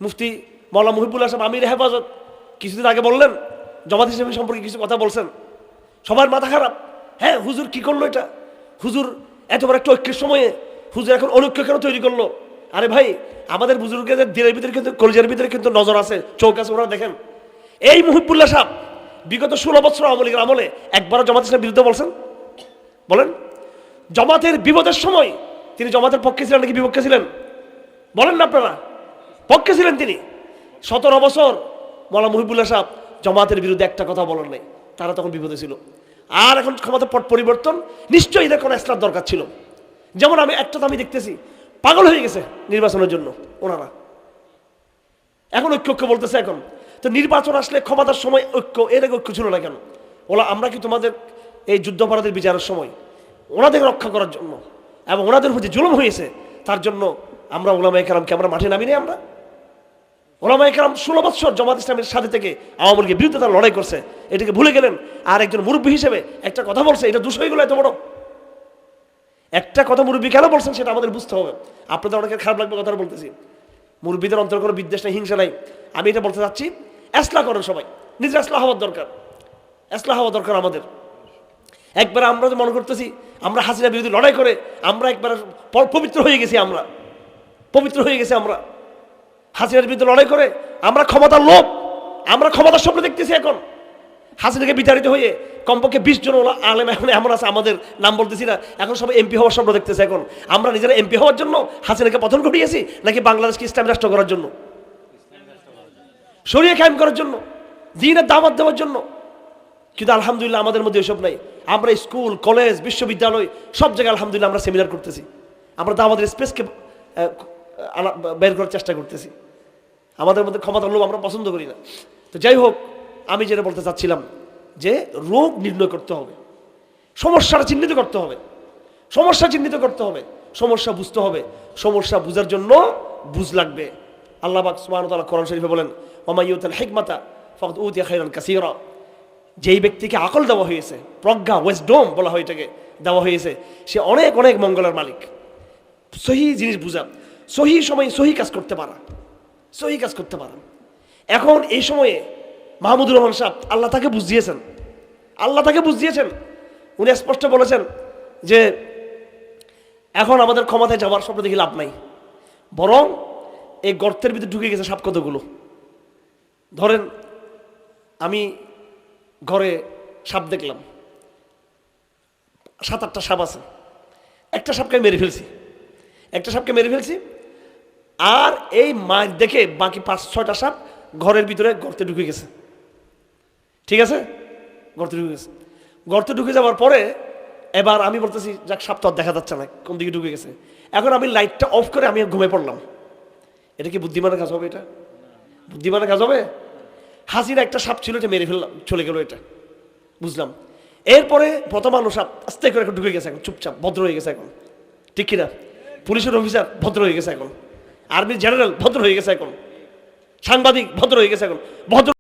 মুফতি মাওলানা মুহিবুল্লাহ সাহেব আমির হেফাজত কিছুদিন আগে বললেন জামাত ইসলামী সম্পর্কে কিছু কথা বলছেন, সবার মাথা খারাপ। হ্যাঁ, হুজুর কি করলো এটা? হুজুর এত বড় একটা ঐক্যের সময়ে হুজুর এখন অনৈক্য কেন তৈরি করলো? আরে ভাই, আমাদের বুজুর্গদের দিনের ভিতরে কিন্তু কলিজার ভিতরে কিন্তু নজর আছে, চোখ আছে, ওরা দেখেন। এই মুহিবুল্লাহ সাহেব বিগত 16 বছর আওয়ামী লীগের আমলে একবারও জামাত ইসলামের বিরুদ্ধে বলছেন? বলেন। জামাতের বিপদের সময় তিনি জামাতের পক্ষে ছিলেন নাকি বিপক্ষে ছিলেন? বলেন না আপনারা। পক্ষে ছিলেন তিনি। 17 বছর মাওলানা মুহিবুল্লাহ সাহেব জামাতের বিরুদ্ধে একটা কথা বলেন নাই, তারা তখন বিপদে ছিল। আর এখন ক্ষমতার পট পরিবর্তন, নিশ্চয়ই এদের কোনো ইসলাম দরকার ছিল। যেমন আমি দেখতেছি পাগল হয়ে গেছে নির্বাচনের জন্য ওনারা, এখন ঐক্য বলতেছে। এখন তো নির্বাচন আসলে ক্ষমতার সময় ঐক্য, এর আগে ঐক্য ছিল না কেন? ওলা আমরা কি তোমাদের এই যুদ্ধাপরাধের বিচারের সময় ওনাদের রক্ষা করার জন্য এবং ওনাদের উপর যে জুলুম হয়েছে তার জন্য আমরা ওলামায়ে কেরামকে আমরা মাঠে নামিনি? আমরা ওলামায়ে কেরাম 16 বছর জামাত ইসলামের সাথে থেকে আওয়ামী লীগের বিরুদ্ধে তারা লড়াই করছে, এটাকে ভুলে গেলেন। আর একজন মুরব্বী হিসেবে একটা কথা বলছে, এটা দোষ হয়ে গেল এত বড় একটা কথা। মুরব্বী কেন বলছেন সেটা আমাদের বুঝতে হবে। আপনাদের অনেকের খারাপ লাগবে কথাটা বলতেছি, মুরব্বীদের অন্তর কোনো বিদ্বেষ নেই, হিংসা নাই। আমি এটা বলতে চাচ্ছি, এসলাহ করেন সবাই, নিজের এসলাহ হওয়ার দরকার, এসলাহ হওয়া দরকার আমাদের। একবার আমরা তো মনে করতেছি আমরা হাসিনা বিরোধী লড়াই করে আমরা একবার পবিত্র হয়ে গেছি, আমরা পবিত্র হয়ে গেছি। আমরা হাসিনার বিরুদ্ধে লড়াই করে আমরা ক্ষমতার লোভ, আমরা ক্ষমতার স্বপ্ন দেখতেছি। এখন হাসিনাকে বিতাড়িত হয়ে কমপক্ষে 20 জন আলেম এখন এমন আছে, আমাদের নাম বলতেছি না, এখন সবাই এমপি হওয়ার স্বপ্ন দেখতেছে। এখন আমরা নিজেরা এমপি হওয়ার জন্য হাসিনাকে পতন ঘটিয়েছি নাকি বাংলাদেশকে ইসলামী রাষ্ট্র করার জন্য, শরিয়া কায়েম করার জন্য, দ্বীনের দাওয়াত দেওয়ার জন্য? কিন্তু আলহামদুলিল্লাহ আমাদের মধ্যে এসব নাই। আমরা স্কুল, কলেজ, বিশ্ববিদ্যালয় সব জায়গায় আলহামদুলিল্লাহ আমরা সেমিনার করতেছি, আমরা দাওয়াতের স্পেসকে বের করার চেষ্টা করতেছি। আমাদের মধ্যে ক্ষমতার লোভ আমরা পছন্দ করি না। তো যাই হোক, আমি যেটা বলতে চাচ্ছিলাম যে রোগ নির্ণয় করতে হবে, সমস্যাটা চিহ্নিত করতে হবে, সমস্যা চিহ্নিত করতে হবে, সমস্যা বুঝতে হবে। সমস্যা বুঝার জন্য বুঝ লাগবে। আল্লাহ পাক সুবহানাহু ওয়া তাআলা কোরআন শরীফে বলেন, ওয়া ইউতিল হিকমাতা ফাকাদ উতিয়া খায়রান কাসীরা। যেই ব্যক্তিকে আকল দেওয়া হয়েছে, প্রজ্ঞা, ওয়েসডম বলা হয় এটাকে, দেওয়া হয়েছে, সে অনেক অনেক মঙ্গলের মালিক। সহি জিনিস বুঝা, সহি সময় সহি কাজ করতে পারা, সহি কাজ করতে পারা। এখন এই সময়ে মাহমুদুর রহমান সাহেব, আল্লাহ তাকে বুঝিয়েছেন, আল্লাহ তাকে বুঝিয়েছেন। উনি স্পষ্ট বলেছেন যে এখন আমাদের ক্ষমতায় যাওয়ার স্বপ্ন দেখে লাভ নাই, বরং এই গর্তের ভিতরে ঢুকে গেছে সাপ কতগুলো। ধরেন আমি ঘরে সাপ দেখলাম, 7-8টা সাপ আছে, একটা সাপকে মেরে ফেলছি, একটা সাপকে মেরে ফেলছি। আর এই মাছ দেখে বাকি 5-6টা সাপ ঘরের ভিতরে গর্তে ঢুকে গেছে। ঠিক আছে, গর্তে ঢুকে গেছে। গর্তে ঢুকে যাওয়ার পরে এবার আমি বলতেছি, যাক সাপ তো আর দেখা যাচ্ছে না কোন দিকে ঢুকে গেছে। এখন আমি লাইটটা অফ করে আমি ঘুমিয়ে পড়লাম। এটা কি বুদ্ধিমানের কাজ হবে? এটা বুদ্ধিমানের কাজ হবে? হাসির একটা সাপ ছিল, এটা মেরে ফেললাম, চলে গেল, এটা বুঝলাম। এরপরে প্রথম আলো সাপ আস্তে করে এখন ঢুকে গেছে, এখন চুপচাপ ভদ্র হয়ে গেছে এখন, ঠিক কিনা? পুলিশের অফিসার ভদ্র হয়ে গেছে এখন, আর্মির জেনারেল ভদ্র হয়ে গেছে এখন, সাংবাদিক ভদ্র হয়ে গেছে এখন, ভদ্র